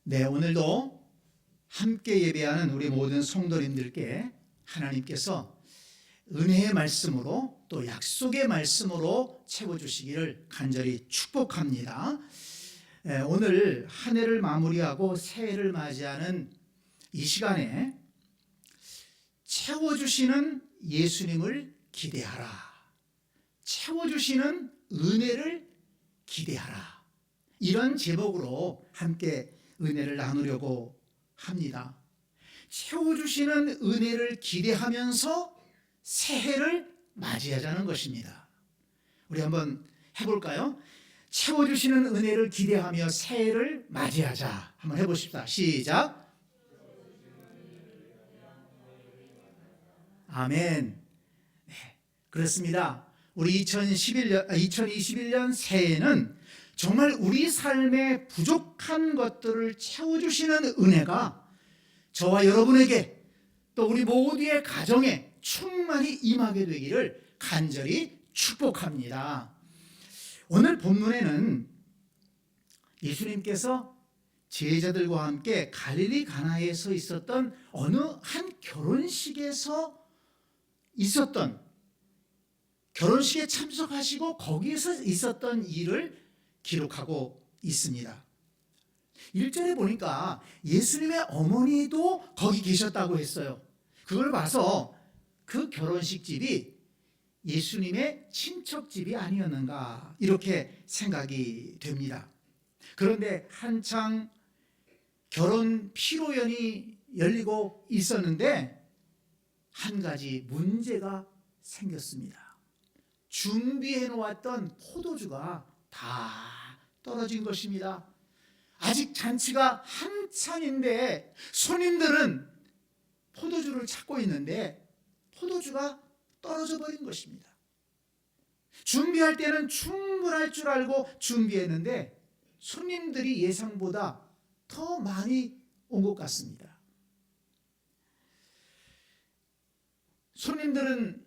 네, 오늘도 함께 예배하는 우리 모든 성도님들께 하나님께서 은혜의 말씀으로 또 약속의 말씀으로 채워주시기를 간절히 축복합니다. 오늘 한 해를 마무리하고 새해를 맞이하는 이 시간에 채워주시는 예수님을 기대하라, 채워주시는 은혜를 기대하라, 이런 제목으로 함께 은혜를 나누려고 합니다. 채워주시는 은혜를 기대하면서 새해를 맞이하자는 것입니다. 우리 한번 해볼까요? 채워주시는 은혜를 기대하며 새해를 맞이하자. 한번 해보십시다. 시작. 아멘. 네, 그렇습니다. 우리 2021년 새해에는 정말 우리 삶의 부족한 것들을 채워주시는 은혜가 저와 여러분에게 또 우리 모두의 가정에 충만히 임하게 되기를 간절히 축복합니다. 오늘 본문에는 예수님께서 제자들과 함께 갈릴리 가나에서 있었던 어느 한 결혼식에서 있었던, 결혼식에 참석하시고 거기에서 있었던 일을 기록하고 있습니다. 1절에 보니까 예수님의 어머니도 거기 계셨다고 했어요. 그걸 봐서 그 결혼식 집이 예수님의 친척집이 아니었는가 이렇게 생각이 됩니다. 그런데 한창 결혼 피로연이 열리고 있었는데 한 가지 문제가 생겼습니다. 준비해 놓았던 포도주가 다 떨어진 것입니다. 아직 잔치가 한창인데 손님들은 포도주를 찾고 있는데 포도주가 떨어져 버린 것입니다. 준비할 때는 충분할 줄 알고 준비했는데 손님들이 예상보다 더 많이 온 것 같습니다. 손님들은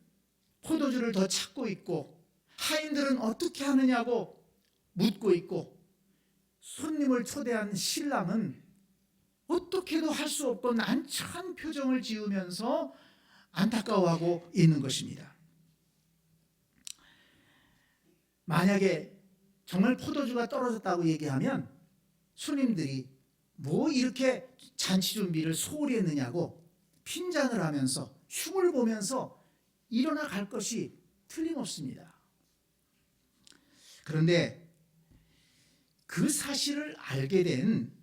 포도주를 더 찾고 있고 하인들은 어떻게 하느냐고 묻고 있고 손님을 초대한 신랑은 어떻게도 할 수 없고 난처한 표정을 지으면서 안타까워하고 있는 것입니다. 만약에 정말 포도주가 떨어졌다고 얘기하면 손님들이 뭐 이렇게 잔치 준비를 소홀히 했느냐고 핀잔을 하면서 흉을 보면서 일어나 갈 것이 틀림없습니다. 그런데 그 사실을 알게 된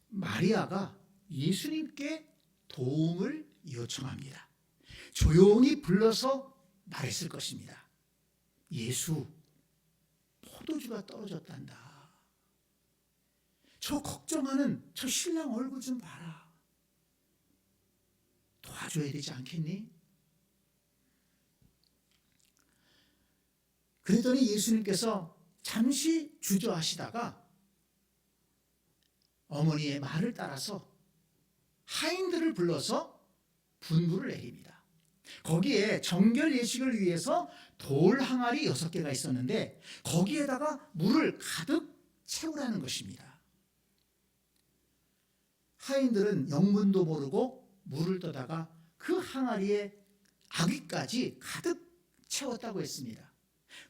마리아가 예수님께 도움을 요청합니다. 조용히 불러서 말했을 것입니다. 예수, 포도주가 떨어졌단다. 저 걱정하는 저 신랑 얼굴 좀 봐라. 도와줘야 되지 않겠니? 그랬더니 예수님께서 잠시 주저하시다가 어머니의 말을 따라서 하인들을 불러서 분부를 내립니다. 거기에 정결 예식을 위해서 돌 항아리 6개가 있었는데 거기에다가 물을 가득 채우라는 것입니다. 하인들은 영문도 모르고 물을 떠다가 그 항아리에 아귀까지 가득 채웠다고 했습니다.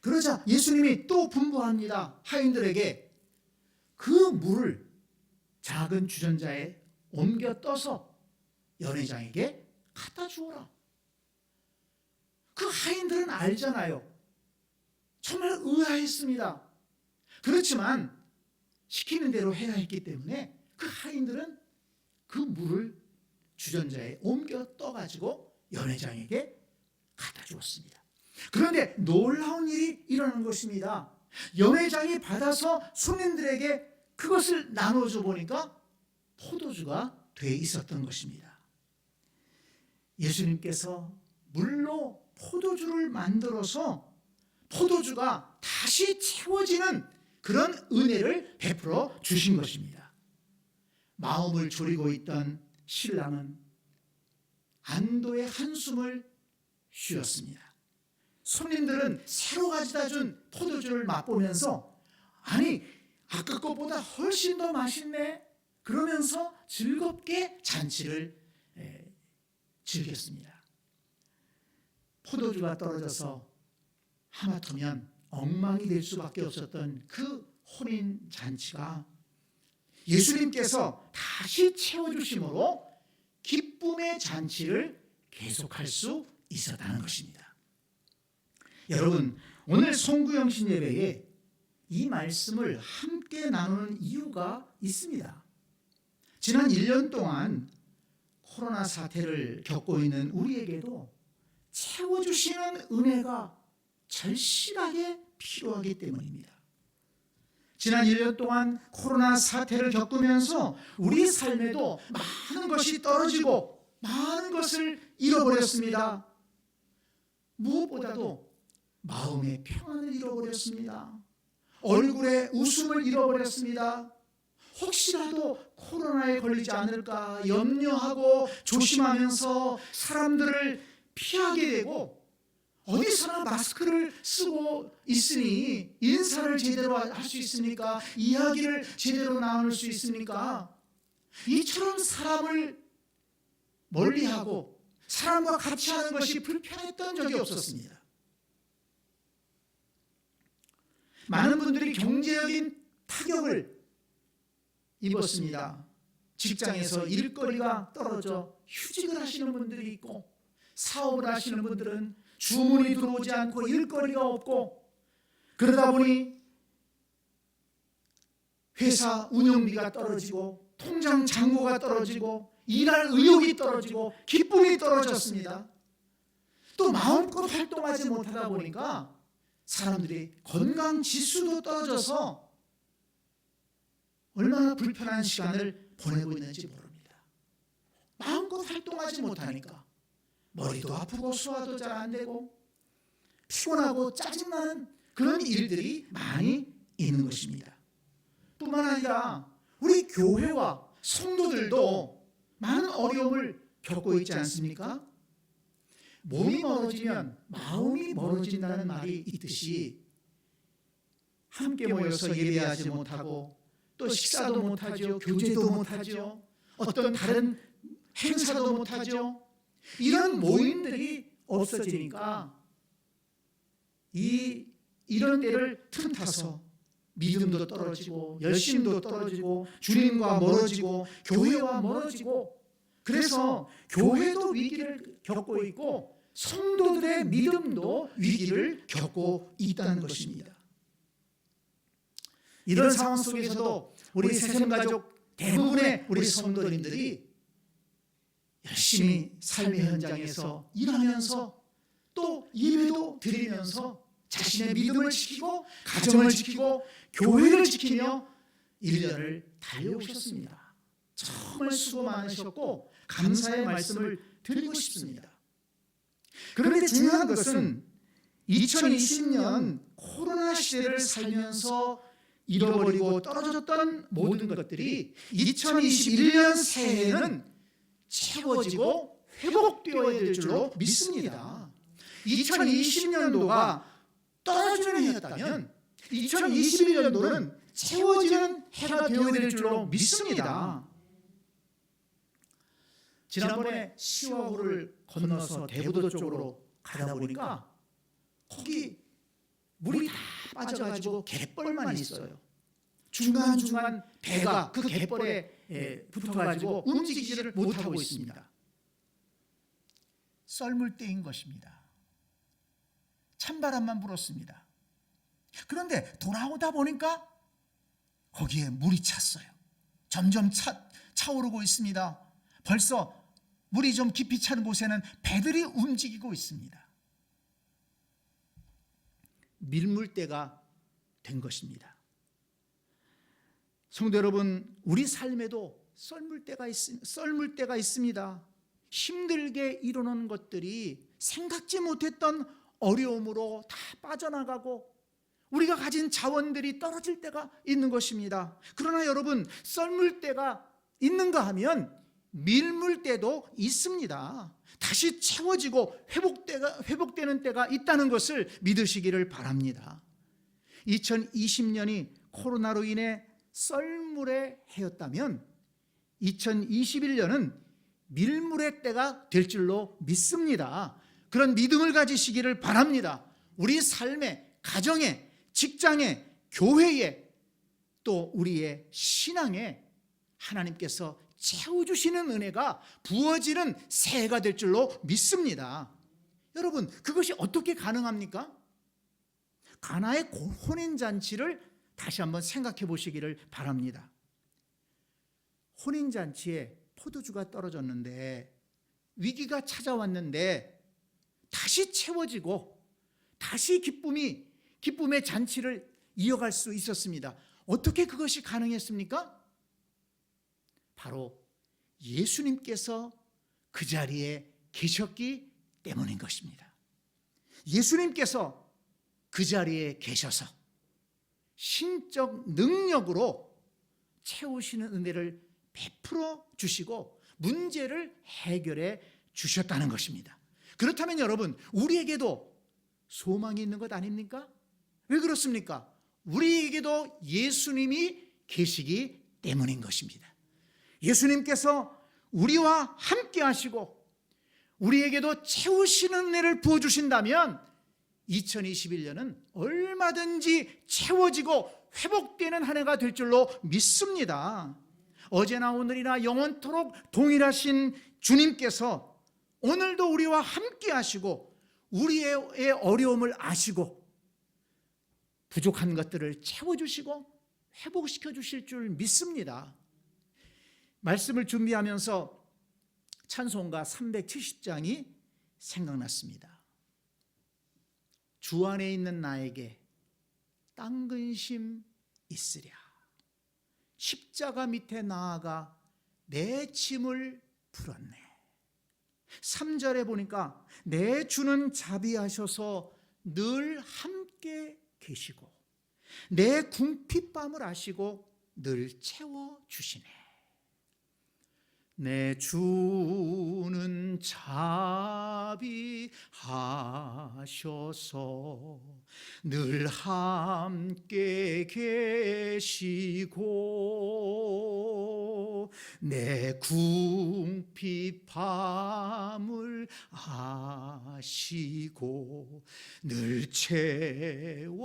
그러자 예수님이 또 분부합니다. 하인들에게 그 물을 작은 주전자에 옮겨 떠서 연회장에게 갖다 주어라. 그 하인들은 알잖아요. 정말 의아했습니다. 그렇지만 시키는 대로 해야 했기 때문에 그 하인들은 그 물을 주전자에 옮겨 떠가지고 연회장에게 갖다 주었습니다. 그런데 놀라운 일이 일어난 것입니다. 연회장이 받아서 손님들에게 그것을 나눠줘 보니까 포도주가 돼 있었던 것입니다. 예수님께서 물로 포도주를 만들어서 포도주가 다시 채워지는 그런 은혜를 베풀어 주신 것입니다. 마음을 졸이고 있던 신랑은 안도의 한숨을 쉬었습니다. 손님들은 새로 가져다 준 포도주를 맛보면서 아니 아까 것보다 훨씬 더 맛있네, 그러면서 즐겁게 잔치를 즐겼습니다. 포도주가 떨어져서 하마터면 엉망이 될 수밖에 없었던 그 혼인 잔치가 예수님께서 다시 채워주심으로 기쁨의 잔치를 계속할 수 있었다는 것입니다. 여러분, 오늘 송구영신 예배에 이 말씀을 함께 나누는 이유가 있습니다. 지난 1년 동안 코로나 사태를 겪고 있는 우리에게도 채워주시는 은혜가 절실하게 필요하기 때문입니다. 지난 1년 동안 코로나 사태를 겪으면서 우리 삶에도 많은 것이 떨어지고 많은 것을 잃어버렸습니다. 무엇보다도 마음의 평안을 잃어버렸습니다. 얼굴의 웃음을 잃어버렸습니다. 혹시라도 코로나에 걸리지 않을까 염려하고 조심하면서 사람들을 피하게 되고 어디서나 마스크를 쓰고 있으니 인사를 제대로 할 수 있습니까? 이야기를 제대로 나눌 수 있습니까? 이처럼 사람을 멀리하고 사람과 같이 하는 것이 불편했던 적이 없었습니다. 많은 분들이 경제적인 타격을 입었습니다. 직장에서 일거리가 떨어져 휴직을 하시는 분들이 있고, 사업을 하시는 분들은 주문이 들어오지 않고 일거리가 없고, 그러다 보니 회사 운영비가 떨어지고 통장 잔고가 떨어지고 일할 의욕이 떨어지고 기쁨이 떨어졌습니다. 또 마음껏 활동하지 못하다 보니까 사람들이 건강 지수도 떨어져서 얼마나 불편한 시간을 보내고 있는지 모릅니다. 마음껏 활동하지 못하니까 머리도 아프고 소화도 잘 안 되고 피곤하고 짜증나는 그런 일들이 많이 있는 것입니다. 뿐만 아니라 우리 교회와 성도들도 많은 어려움을 겪고 있지 않습니까? 몸이 멀어지면 마음이 멀어진다는 말이 있듯이 함께 모여서 예배하지 못하고 또 식사도 못하죠. 교제도 못하죠. 어떤 다른 행사도 못하죠. 이런 모임들이 없어지니까 이런 때를 틈타서 믿음도 떨어지고 열심도 떨어지고 주님과 멀어지고 교회와 멀어지고, 그래서 교회도 위기를 겪고 있고 성도들의 믿음도 위기를 겪고 있다는 것입니다. 이런 상황 속에서도 우리 새샘가족 대부분의 우리 성도님들이 열심히 삶의 현장에서 일하면서 또 예배도 드리면서 자신의 믿음을 지키고 가정을 지키고 교회를 지키며 1년을 달려오셨습니다. 정말 수고 많으셨고 감사의 말씀을 드리고 싶습니다. 그런데 중요한 것은 2020년 코로나 시대를 살면서 잃어버리고 떨어졌던 모든 것들이 2021년 새해에는 채워지고 회복되어야 될 줄로 믿습니다. 2020년도가 떨어지는 해였다면 2021년도는 채워지는 해가 되어야 될 줄로 믿습니다. 지난번에 시와호를 건너서 대부도 쪽으로 가다 보니까 거기 물이 다 빠져가지고 갯벌만 있어요. 중간중간 배가 그 갯벌에 붙어가지고 움직이지를 못하고 있습니다. 썰물 때인 것입니다. 찬바람만 불었습니다. 그런데 돌아오다 보니까 거기에 물이 찼어요. 점점 차오르고 있습니다. 벌써 물이 좀 깊이 찬 곳에는 배들이 움직이고 있습니다. 밀물대가 된 것입니다. 성도 여러분, 우리 삶에도 썰물대가 있습니다. 힘들게 이루는 것들이 생각지 못했던 어려움으로 다 빠져나가고 우리가 가진 자원들이 떨어질 때가 있는 것입니다. 그러나 여러분, 썰물대가 있는가 하면 밀물대도 있습니다. 다시 채워지고 회복되는 때가 있다는 것을 믿으시기를 바랍니다. 2020년이 코로나로 인해 썰물의 해였다면 2021년은 밀물의 때가 될 줄로 믿습니다. 그런 믿음을 가지시기를 바랍니다. 우리 삶에, 가정에, 직장에, 교회에, 또 우리의 신앙에 하나님께서 채워주시는 은혜가 부어지는 새해가 될 줄로 믿습니다. 여러분, 그것이 어떻게 가능합니까? 가나의 혼인잔치를 다시 한번 생각해 보시기를 바랍니다. 혼인잔치에 포도주가 떨어졌는데, 위기가 찾아왔는데 다시 채워지고 다시 기쁨의 잔치를 이어갈 수 있었습니다. 어떻게 그것이 가능했습니까? 바로 예수님께서 그 자리에 계셨기 때문인 것입니다. 예수님께서 그 자리에 계셔서 신적 능력으로 채우시는 은혜를 베풀어 주시고 문제를 해결해 주셨다는 것입니다. 그렇다면 여러분, 우리에게도 소망이 있는 것 아닙니까? 왜 그렇습니까? 우리에게도 예수님이 계시기 때문인 것입니다. 예수님께서 우리와 함께 하시고 우리에게도 채우시는 은혜를 부어주신다면 2021년은 얼마든지 채워지고 회복되는 한 해가 될 줄로 믿습니다. 어제나 오늘이나 영원토록 동일하신 주님께서 오늘도 우리와 함께 하시고 우리의 어려움을 아시고 부족한 것들을 채워주시고 회복시켜 주실 줄 믿습니다. 말씀을 준비하면서 찬송가 370장이 생각났습니다. 주 안에 있는 나에게 땅 근심 있으랴. 십자가 밑에 나아가 내 짐을 풀었네. 3절에 보니까 내 주는 자비하셔서 늘 함께 계시고 내 궁핍함을 아시고 늘 채워주시네. 내 주는 자비하셔서 늘 함께 계시고 내 궁핍함을 아시고 늘 채워주시네.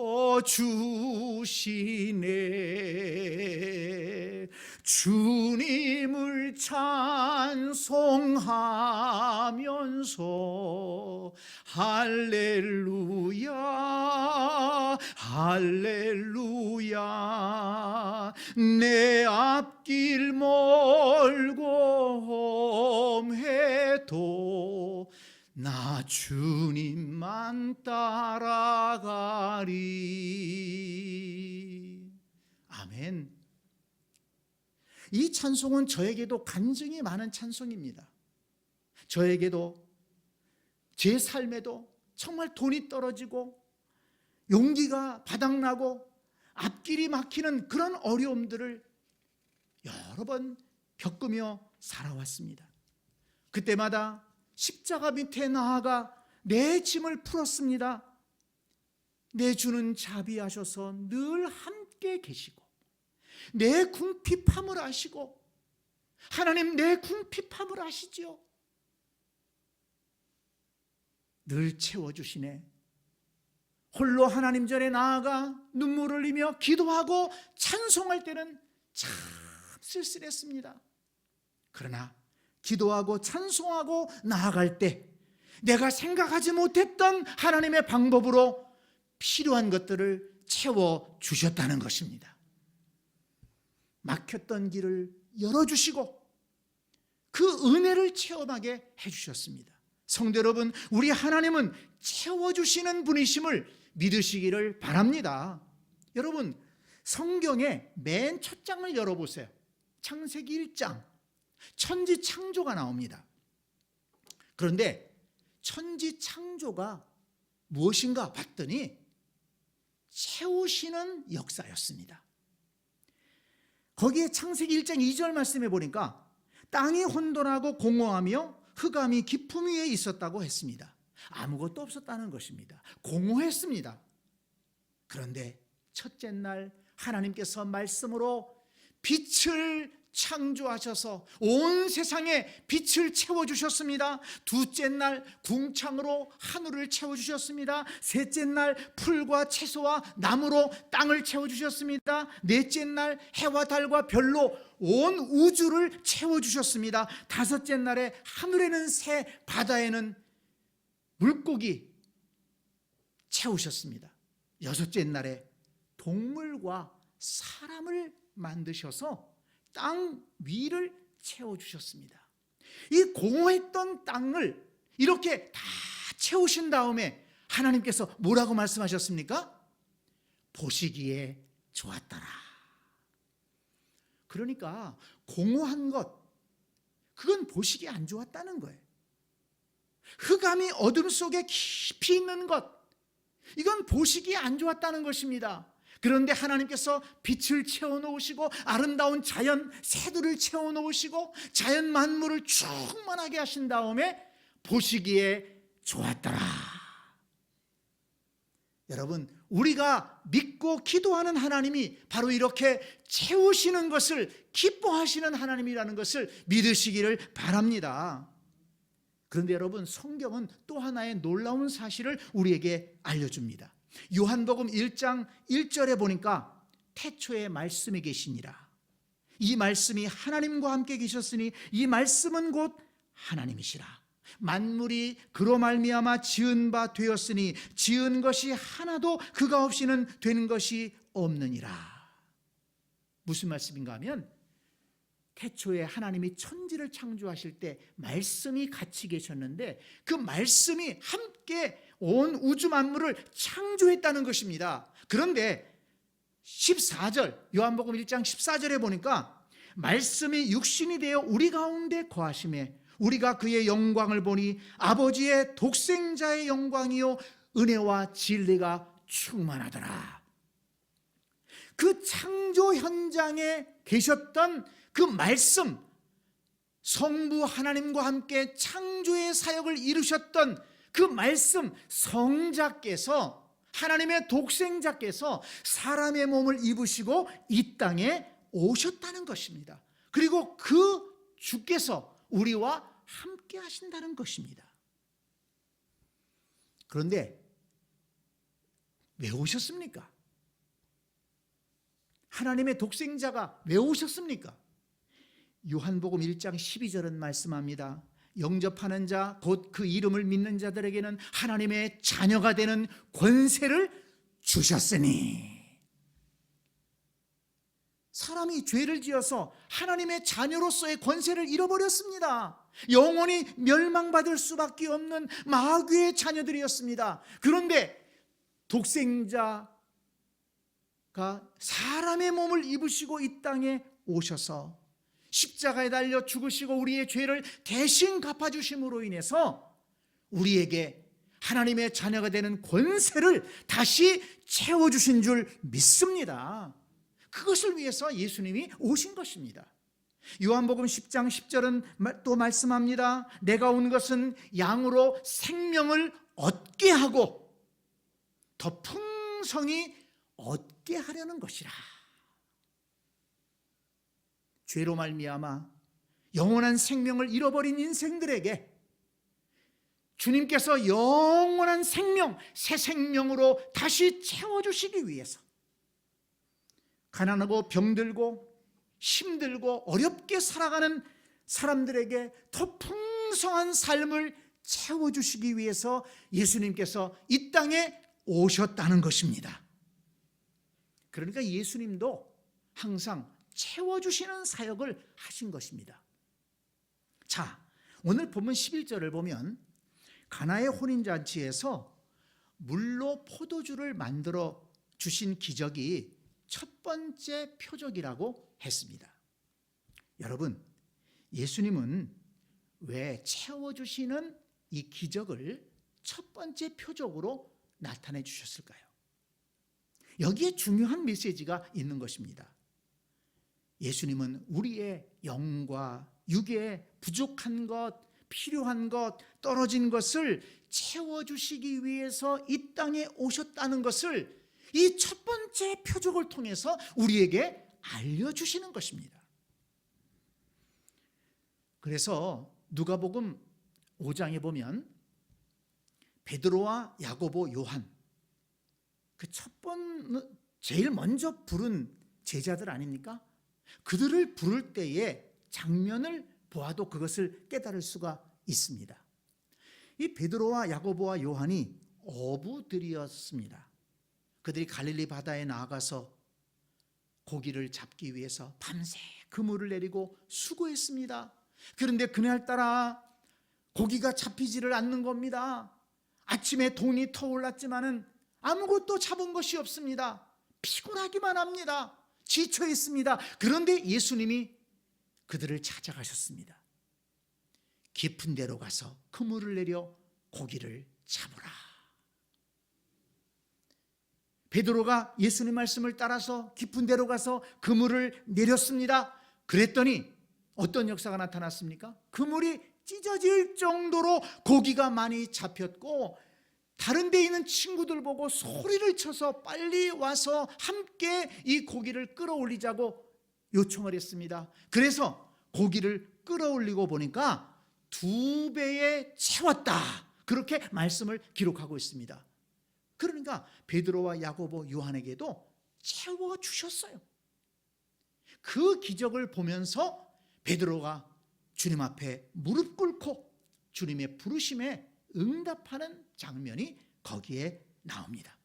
주님을 찬송하면서 할렐루야 할렐루야 내 앞길 멀고 험해도 나 주님만 따라가리. 아멘. 이 찬송은 저에게도 간증이 많은 찬송입니다. 저에게도 제 삶에도 정말 돈이 떨어지고 용기가 바닥나고 앞길이 막히는 그런 어려움들을 여러 번 겪으며 살아왔습니다. 그때마다 십자가 밑에 나아가 내 짐을 풀었습니다. 내 주는 자비하셔서 늘 함께 계시고 내 궁핍함을 아시고, 하나님 내 궁핍함을 아시죠? 늘 채워주시네. 홀로 하나님 전에 나아가 눈물을 흘리며 기도하고 찬송할 때는 참 쓸쓸했습니다. 그러나 기도하고 찬송하고 나아갈 때 내가 생각하지 못했던 하나님의 방법으로 필요한 것들을 채워주셨다는 것입니다. 막혔던 길을 열어주시고 그 은혜를 체험하게 해주셨습니다. 성도 여러분, 우리 하나님은 채워주시는 분이심을 믿으시기를 바랍니다. 여러분, 성경의 맨 첫 장을 열어보세요. 창세기 1장 천지창조가 나옵니다. 그런데 천지창조가 무엇인가 봤더니 채우시는 역사였습니다. 거기에 창세기 1장 2절 말씀해 보니까 땅이 혼돈하고 공허하며 흑암이 깊음 위에 있었다고 했습니다. 아무것도 없었다는 것입니다. 공허했습니다. 그런데 첫째 날 하나님께서 말씀으로 빛을 창조하셔서 온 세상에 빛을 채워주셨습니다. 둘째 날 궁창으로 하늘을 채워주셨습니다. 셋째 날 풀과 채소와 나무로 땅을 채워주셨습니다. 넷째 날 해와 달과 별로 온 우주를 채워주셨습니다. 다섯째 날에 하늘에는 새, 바다에는 물고기 채우셨습니다. 여섯째 날에 동물과 사람을 만드셔서 땅 위를 채워주셨습니다. 이 공허했던 땅을 이렇게 다 채우신 다음에 하나님께서 뭐라고 말씀하셨습니까? 보시기에 좋았더라. 그러니까 공허한 것, 그건 보시기에 안 좋았다는 거예요. 흑암이 어둠 속에 깊이 있는 것, 이건 보시기에 안 좋았다는 것입니다. 그런데 하나님께서 빛을 채워놓으시고 아름다운 자연 새들을 채워놓으시고 자연 만물을 충만하게 하신 다음에 보시기에 좋았더라. 여러분, 우리가 믿고 기도하는 하나님이 바로 이렇게 채우시는 것을 기뻐하시는 하나님이라는 것을 믿으시기를 바랍니다. 그런데 여러분, 성경은 또 하나의 놀라운 사실을 우리에게 알려줍니다. 요한복음 1장 1절에 보니까 태초에 말씀이 계시니라. 이 말씀이 하나님과 함께 계셨으니 이 말씀은 곧 하나님이시라. 만물이 그로 말미암아 지은 바 되었으니 지은 것이 하나도 그가 없이는 되는 것이 없느니라. 무슨 말씀인가 하면 태초에 하나님이 천지를 창조하실 때 말씀이 같이 계셨는데 그 말씀이 함께 온 우주 만물을 창조했다는 것입니다. 그런데 14절, 요한복음 1장 14절에 보니까 말씀이 육신이 되어 우리 가운데 거하심에 우리가 그의 영광을 보니 아버지의 독생자의 영광이요 은혜와 진리가 충만하더라. 그 창조 현장에 계셨던 그 말씀, 성부 하나님과 함께 창조의 사역을 이루셨던 그 말씀, 성자께서, 하나님의 독생자께서 사람의 몸을 입으시고 이 땅에 오셨다는 것입니다. 그리고 그 주께서 우리와 함께 하신다는 것입니다. 그런데 왜 오셨습니까? 하나님의 독생자가 왜 오셨습니까? 요한복음 1장 12절은 말씀합니다. 영접하는 자, 곧 그 이름을 믿는 자들에게는 하나님의 자녀가 되는 권세를 주셨으니. 사람이 죄를 지어서 하나님의 자녀로서의 권세를 잃어버렸습니다. 영원히 멸망받을 수밖에 없는 마귀의 자녀들이었습니다. 그런데 독생자가 사람의 몸을 입으시고 이 땅에 오셔서 십자가에 달려 죽으시고 우리의 죄를 대신 갚아주심으로 인해서 우리에게 하나님의 자녀가 되는 권세를 다시 채워주신 줄 믿습니다. 그것을 위해서 예수님이 오신 것입니다. 요한복음 10장 10절은 또 말씀합니다. 내가 온 것은 양으로 생명을 얻게 하고 더 풍성히 얻게 하려는 것이라. 죄로 말미암아 영원한 생명을 잃어버린 인생들에게 주님께서 영원한 생명, 새 생명으로 다시 채워주시기 위해서 가난하고 병들고 힘들고 어렵게 살아가는 사람들에게 더 풍성한 삶을 채워주시기 위해서 예수님께서 이 땅에 오셨다는 것입니다. 그러니까 예수님도 항상 채워주시는 사역을 하신 것입니다. 자, 오늘 본문 11절을 보면 가나의 혼인잔치에서 물로 포도주를 만들어 주신 기적이 첫 번째 표적이라고 했습니다. 여러분, 예수님은 왜 채워주시는 이 기적을 첫 번째 표적으로 나타내 주셨을까요? 여기에 중요한 메시지가 있는 것입니다. 예수님은 우리의 영과 육의 부족한 것, 필요한 것, 떨어진 것을 채워주시기 위해서 이 땅에 오셨다는 것을 이 첫 번째 표적을 통해서 우리에게 알려주시는 것입니다. 그래서 누가복음 5장에 보면 베드로와 야고보, 요한, 그 제일 먼저 부른 제자들 아닙니까? 그들을 부를 때의 장면을 보아도 그것을 깨달을 수가 있습니다. 이 베드로와 야고보와 요한이 어부들이었습니다. 그들이 갈릴리 바다에 나아가서 고기를 잡기 위해서 밤새 그물을 내리고 수고했습니다. 그런데 그날따라 고기가 잡히지를 않는 겁니다. 아침에 돈이 터올랐지만은 아무것도 잡은 것이 없습니다. 피곤하기만 합니다. 지쳐 있습니다. 그런데 예수님이 그들을 찾아가셨습니다. 깊은 데로 가서 그물을 내려 고기를 잡으라. 베드로가 예수님 말씀을 따라서 깊은 데로 가서 그물을 내렸습니다. 그랬더니 어떤 역사가 나타났습니까? 그물이 찢어질 정도로 고기가 많이 잡혔고, 다른 데 있는 친구들 보고 소리를 쳐서 빨리 와서 함께 이 고기를 끌어올리자고 요청을 했습니다. 그래서 고기를 끌어올리고 보니까 2배에 채웠다, 그렇게 말씀을 기록하고 있습니다. 그러니까 베드로와 야고보, 요한에게도 채워주셨어요. 그 기적을 보면서 베드로가 주님 앞에 무릎 꿇고 주님의 부르심에 응답하는 장면이 거기에 나옵니다.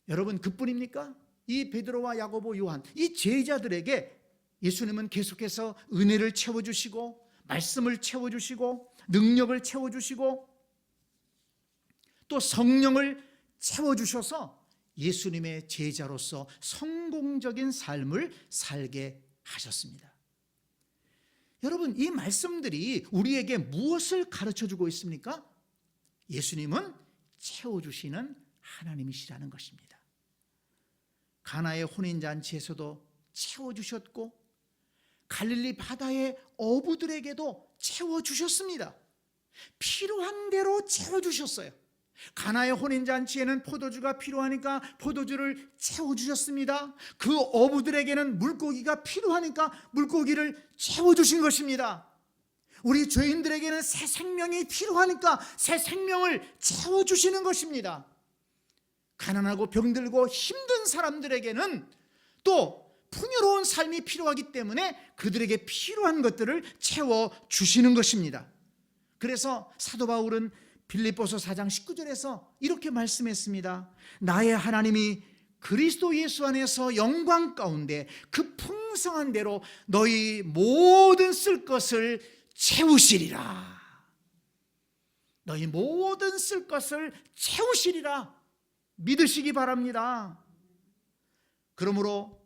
여러분, 그뿐입니까? 이 베드로와 야고보, 요한, 이 제자들에게 예수님은 계속해서 은혜를 채워주시고, 말씀을 채워주시고, 능력을 채워주시고, 또 성령을 채워주셔서 예수님의 제자로서 성공적인 삶을 살게 하셨습니다. 여러분, 이 말씀들이 우리에게 무엇을 가르쳐주고 있습니까? 예수님은 채워주시는 하나님이시라는 것입니다. 가나의 혼인잔치에서도 채워주셨고, 갈릴리 바다의 어부들에게도 채워주셨습니다. 필요한 대로 채워주셨어요. 가나의 혼인잔치에는 포도주가 필요하니까 포도주를 채워주셨습니다. 그 어부들에게는 물고기가 필요하니까 물고기를 채워주신 것입니다. 우리 죄인들에게는 새 생명이 필요하니까 새 생명을 채워주시는 것입니다. 가난하고 병들고 힘든 사람들에게는 또 풍요로운 삶이 필요하기 때문에 그들에게 필요한 것들을 채워주시는 것입니다. 그래서 사도 바울은 빌립보서 4장 19절에서 이렇게 말씀했습니다. 나의 하나님이 그리스도 예수 안에서 영광 가운데 그 풍성한 대로 너희 모든 쓸 것을 채우시리라. 너희 모든 쓸 것을 채우시리라. 믿으시기 바랍니다. 그러므로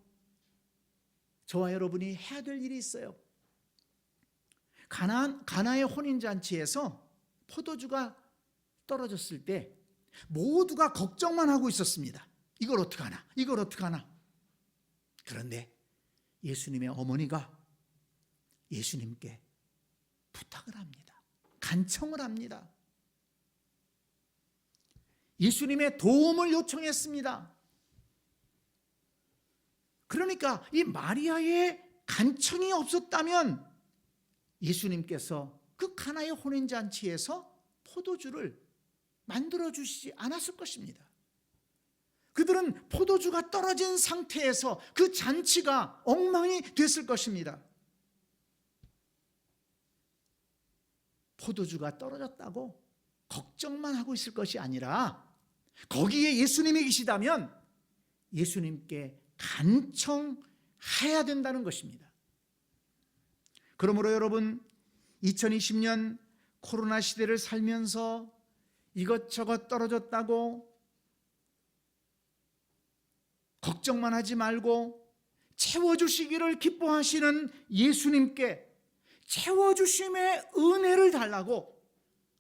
저와 여러분이 해야 될 일이 있어요. 가나의 혼인잔치에서 포도주가 떨어졌을 때 모두가 걱정만 하고 있었습니다. 이걸 어떡하나, 이걸 어떡하나. 그런데 예수님의 어머니가 예수님께 부탁을 합니다. 간청을 합니다. 예수님의 도움을 요청했습니다. 그러니까 이 마리아의 간청이 없었다면 예수님께서 그 가나의 혼인잔치에서 포도주를 만들어주시지 않았을 것입니다. 그들은 포도주가 떨어진 상태에서 그 잔치가 엉망이 됐을 것입니다. 포도주가 떨어졌다고 걱정만 하고 있을 것이 아니라 거기에 예수님이 계시다면 예수님께 간청해야 된다는 것입니다. 그러므로 여러분, 2020년 코로나 시대를 살면서 이것저것 떨어졌다고 걱정만 하지 말고 채워주시기를 기뻐하시는 예수님께 채워주심의 은혜를 달라고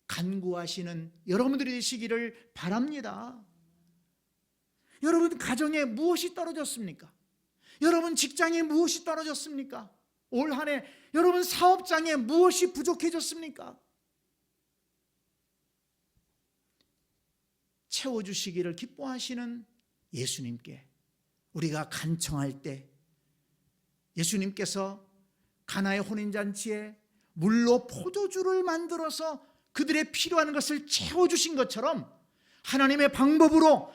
간구하시는 여러분들이 되시기를 바랍니다. 여러분 가정에 무엇이 떨어졌습니까? 여러분 직장에 무엇이 떨어졌습니까? 올 한 해 여러분 사업장에 무엇이 부족해졌습니까? 채워주시기를 기뻐하시는 예수님께 우리가 간청할 때 예수님께서 가나의 혼인잔치에 물로 포도주를 만들어서 그들의 필요한 것을 채워주신 것처럼 하나님의 방법으로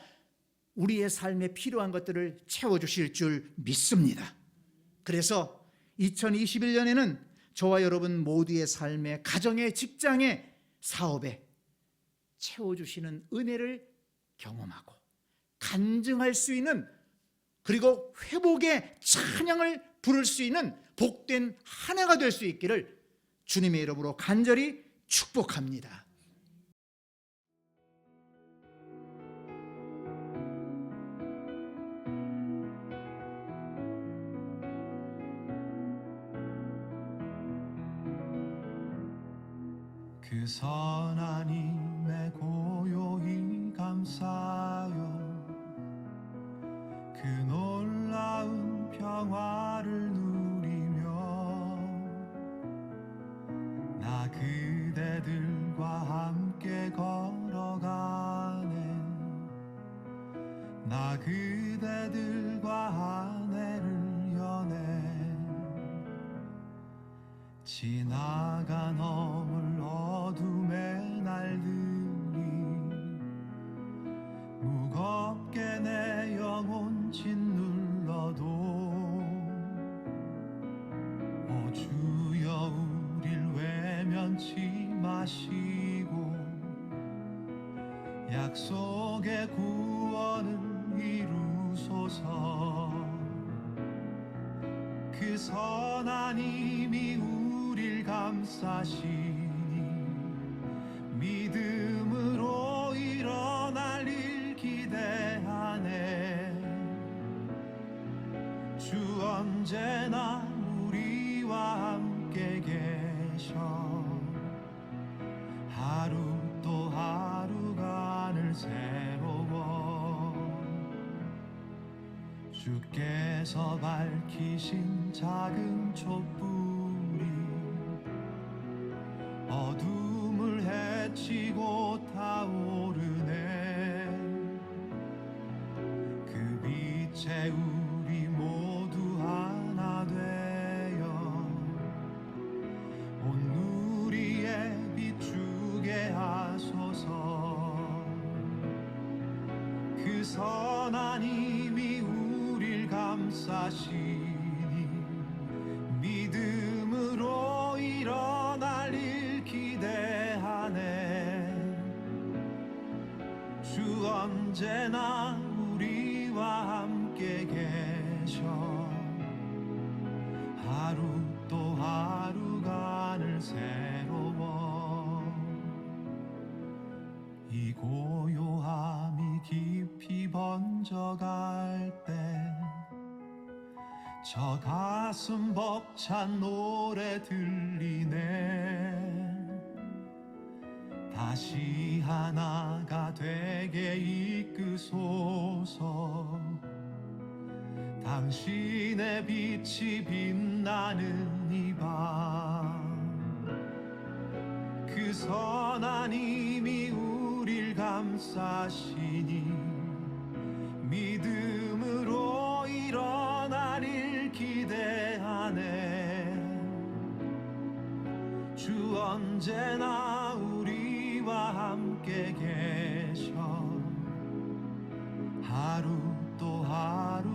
우리의 삶에 필요한 것들을 채워주실 줄 믿습니다. 그래서 2021년에는 저와 여러분 모두의 삶에, 가정에, 직장에, 사업에 채워주시는 은혜를 경험하고 간증할 수 있는, 그리고 회복의 찬양을 부를 수 있는 복된 한 해가 될 수 있기를 주님의 이름으로 간절히 축복합니다. 그 선한 힘에 고요히 감사하여 그 놀라운 평화를 누리며 나 그대들과 함께 걸어가네. 나 그대들과 한 해를 여네. 지나가 넘을 어둠의 날들이 무겁게 내 영혼 짓눌러도 오 주여 우릴 외면치 마시고 약속의 구원을 이루소서. 그 선한 힘이 우릴 감싸시니 믿음으로 일어날 일 기대하네. 주 언제나 우리와 함께 계셔 하루 또 하루가 늘 새로워. 주께서 밝히신 작은 촛불이 어둠을 헤치고 타오르네. 그 빛에 우리 모두 하나 되어 온 누리에 비추게 하소서. 그 선한 힘이 우릴 감싸시니 믿음으로 일어날 일 기대하네. 주 언제나 우리와 함께 계셔 하루 또 하루가 늘 새로워. 이 고요함이 깊이 번져갈 때 저 가슴 벅찬 노래 들리네. 다시 하나가 되게 이끄소서. 당신의 빛이 빛나는 이 밤 그 선한 힘이 우릴 감싸시니 믿음으로 일어날 일 기대하네. 주 언제나 우리와 함께 계셔 하루 또 하루